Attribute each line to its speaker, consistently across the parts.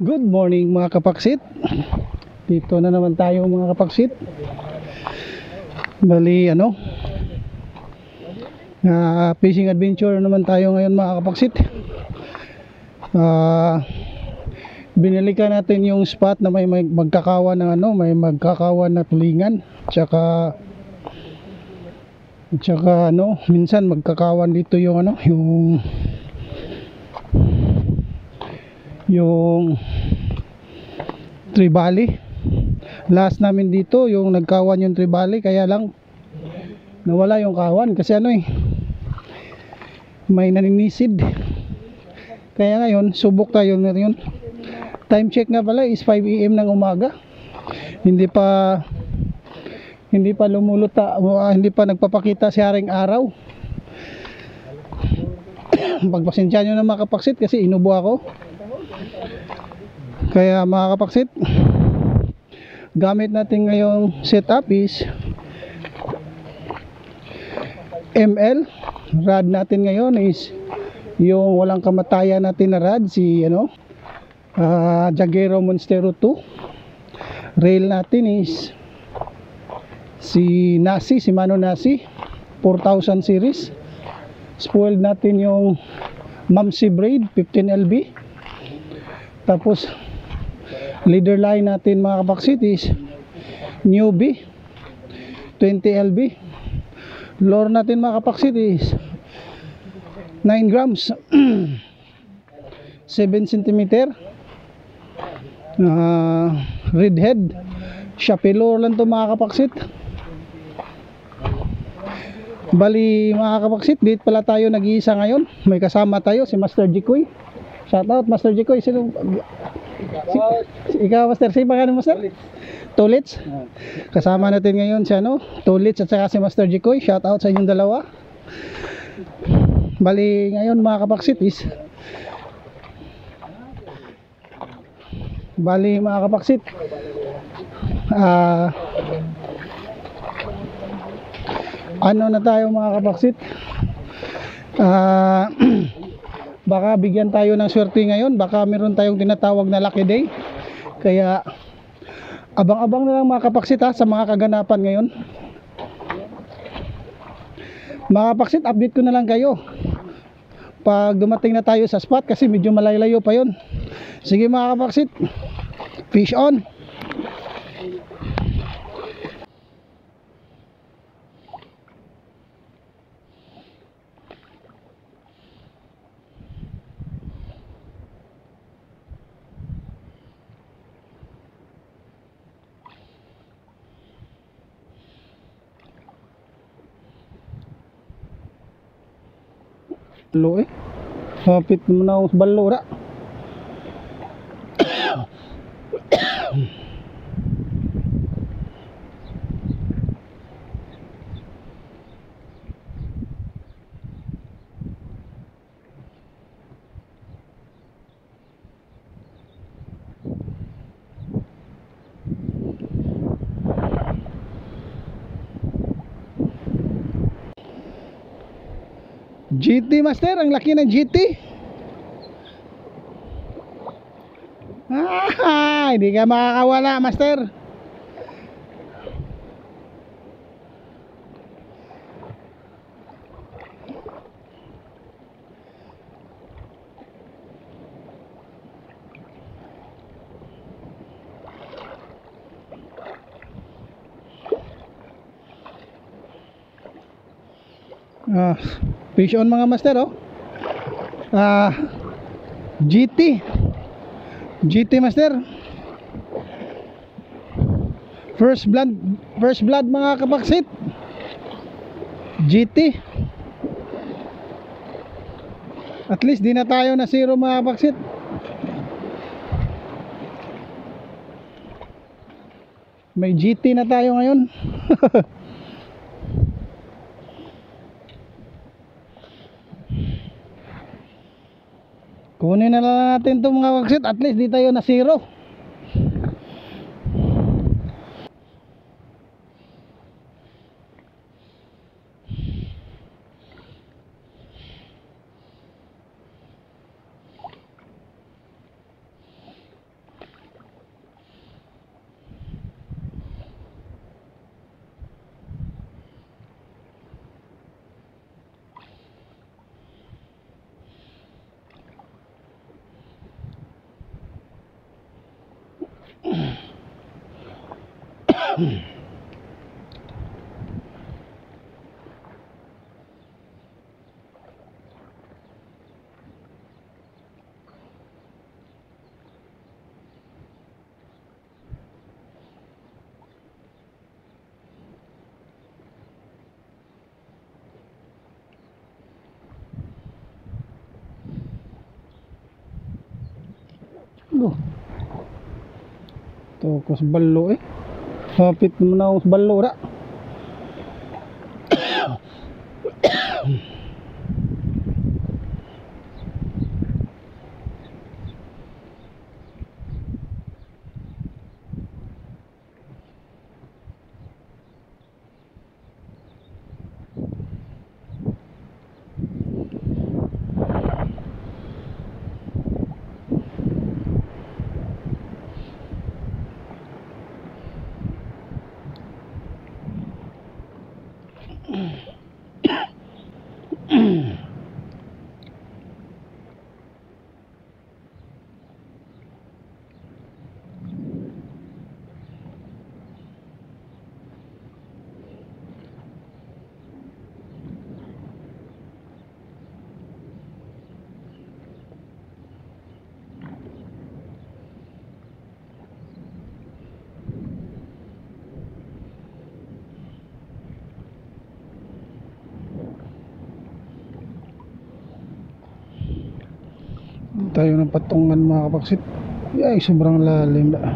Speaker 1: Good morning mga kapaksit. Dito na naman tayo mga kapaksit. Bali fishing adventure naman tayo ngayon mga kapaksit. Binalikan natin yung spot na may magkakawan ng may magkakawan na tulingan. Tsaka minsan magkakawan dito yung yung Tribali. Last namin dito yung nagkawan yung Tribali, kaya lang nawala yung kawan kasi may naninisid. Kaya ngayon subok tayo ngayon. Time check nga pala is 5 AM ng umaga. Hindi pa lumuluta, hindi pa nagpapakita si haring araw. Pagpasensya nyo na mga kapaksit kasi inubo ako. Kaya mga kapaksit, gamit natin ngayong setup is ML. Rod natin ngayon is yung walang kamatayan natin na rod, si Jagero Monstero 2. Rail natin is si Mano Nasi 4000 series. Spoiled natin yung Mamsi braid 15LB. Tapos leader line natin mga kapaksit is Newbie 20LB. Lure natin mga kapaksit is 9 grams 7 cm. Redhead Shopee lure lang to mga kapaksit. Bali mga kapaksit, dito pala tayo nag-iisa ngayon. May kasama tayo si Master Jikoy. Shout out Master Jikoy. Ikaw Master, si pangalan Master? Tulits. Kasama natin ngayon si Tulits at saka si Master Jikoy. Shout out sa inyong dalawa. Bali ngayon mga kapaksit is na tayo mga kapaksit. Baka bigyan tayo ng swerte ngayon. Baka meron tayong tinatawag na lucky day. Kaya abang-abang na lang mga kapaksit sa mga kaganapan ngayon. Mga kapaksit, update ko na lang kayo pag dumating na tayo sa spot kasi medyo malayo pa yon. Sige mga kapaksit, fish on. Balo hapit mo na ako sa balo ra. GT Master, ang laki ng GT. Hindi ka makakawala Master. Fish on mga Master GT Master. First blood mga kapaksit. GT. At least di na tayo na zero mga kapaksit. May GT na tayo ngayon. Kunin na lang natin itong mga kapaksit. At least di tayo na zero. Loh. Ito ko sa balo eh. Hapit naman ako sa balo ra. Tayo ng patungan mga kapaksit. Ay, sobrang lalim na.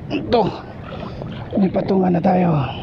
Speaker 1: Ito, may patungan na tayo.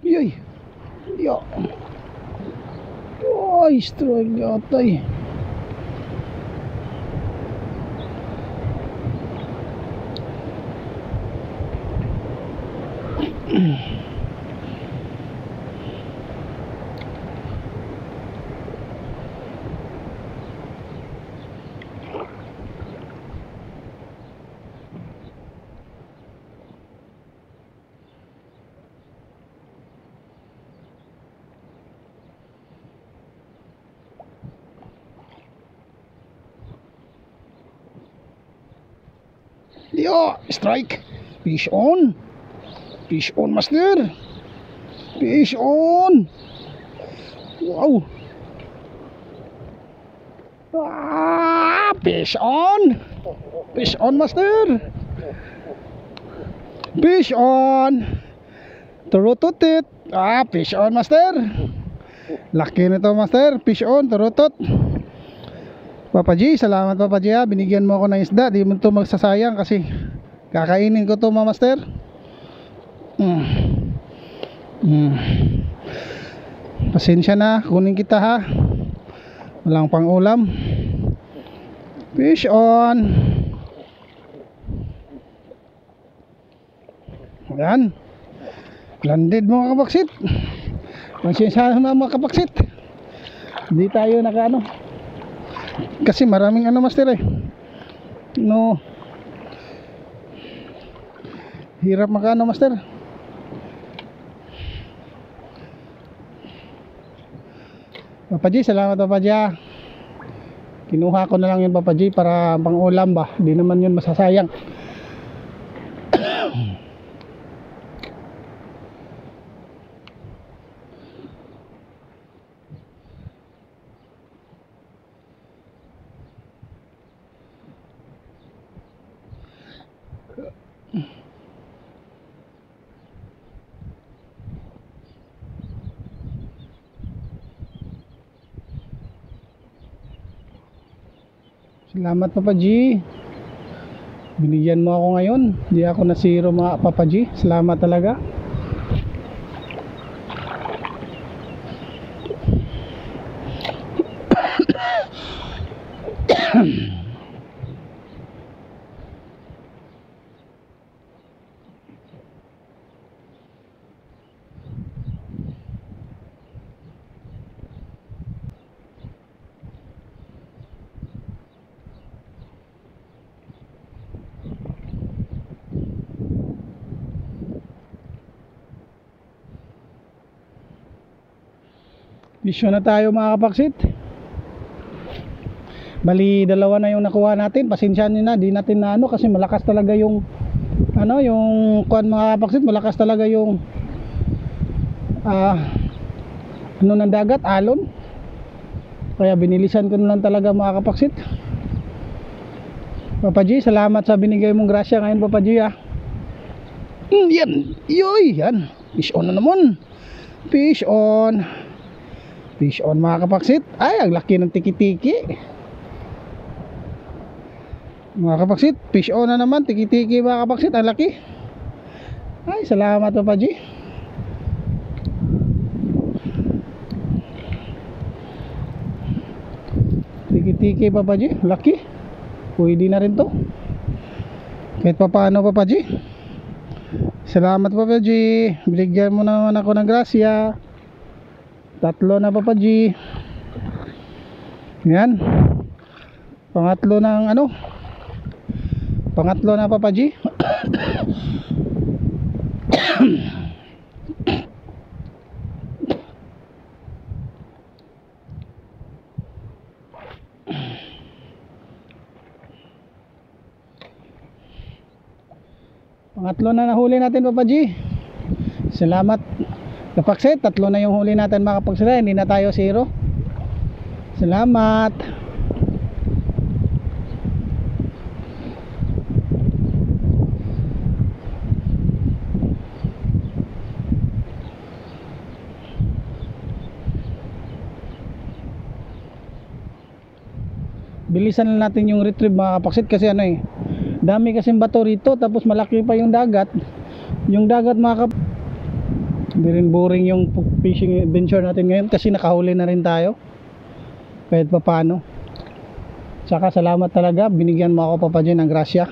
Speaker 1: Yay. Ya. Ay, strike yata eh. Yo, strike. Fish on. Fish on, master. Fish on. Wow. Ah, fish on. Fish on, master. Fish on. Turututit. Ah, fish on, master. Laki nito, master. Fish on, turutot. Papa G, salamat Papa G ha. Binigyan mo ako ng isda. Di mo ito magsasayang kasi kakainin ko ito mga master. Pasensya na, kunin kita ha. Walang pang ulam. Fish on. Ayan. Landed mga kapaksit. Pasensya na mga kapaksit. Hindi tayo naka ano. Kasi maraming ano master eh. No. Hirap makano master. Papa G, salamat Papa G. Kinuha ko na lang yun Papa G para pang ulam ba. Di naman yun masasayang. Salamat Papa G. Binigyan mo ako ngayon. Di ako na zero mga Papa G. Salamat talaga. Bisyo na tayo mga kapaksit. Bali dalawa na yung nakuha natin. Pasensyahan niyo na, di natin na ano kasi malakas talaga yung ano, yung kuan mga kapaksit, malakas talaga yung ano ng dagat, alon. Kaya binilisan ko na lang talaga mga kapaksit. Papa G, salamat sa binigay mong grasya ngayon Papa G ah. Yan, yoy, yan. Fish on na naman. Fish on. Fish on mga kapaksit. Ay, ang laki ng tiki-tiki. Mga kapaksit, fish on na naman. Tiki-tiki mga kapaksit, ang laki. Ay, salamat Papa G. Tiki-tiki Papa G, laki. Pwede na rin to. Kahit pa paano Papa G. Salamat Papa G. Binigyan mo naman ako ng grasya. Tatlo na Papa G. Yan. Pangatlo ng ano? Pangatlo na Papa G. Pangatlo na nahuli natin Papa G. Salamat kapaksit, tatlo na yung huli natin mga kapaksit. Hindi na tayo zero. Salamat. Bilisan na natin yung retrieve mga kapaksit kasi ano eh, dami kasing bato rito tapos malaki pa yung dagat. Yung dagat mga kapaksit, hindi rin boring yung fishing adventure natin ngayon kasi nakahuli na rin tayo kahit pa paano. Tsaka salamat talaga, binigyan mo ako Papa G ng grasya.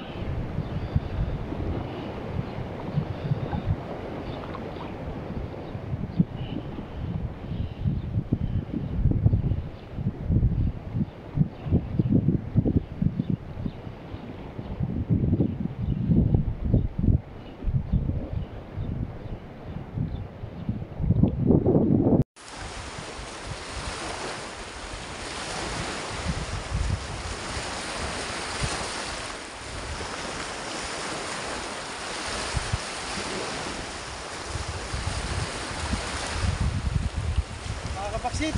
Speaker 1: Kapaksit,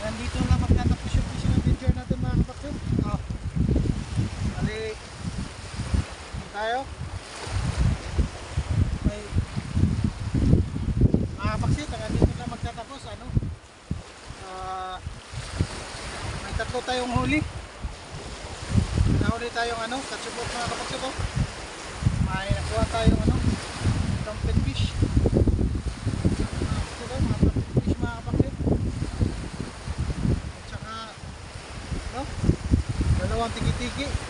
Speaker 1: nandito na magtatapos yung fishing adventure natin mga kapaksit. Ali tayo may mga kapaksit, nandito na magtatapos ano, may tatlo tayong huli. Nahuli tayong ano, katsubot mga kapaksit. May nakuha tayong ano, trumpet fish. Dalawang tiki-tiki.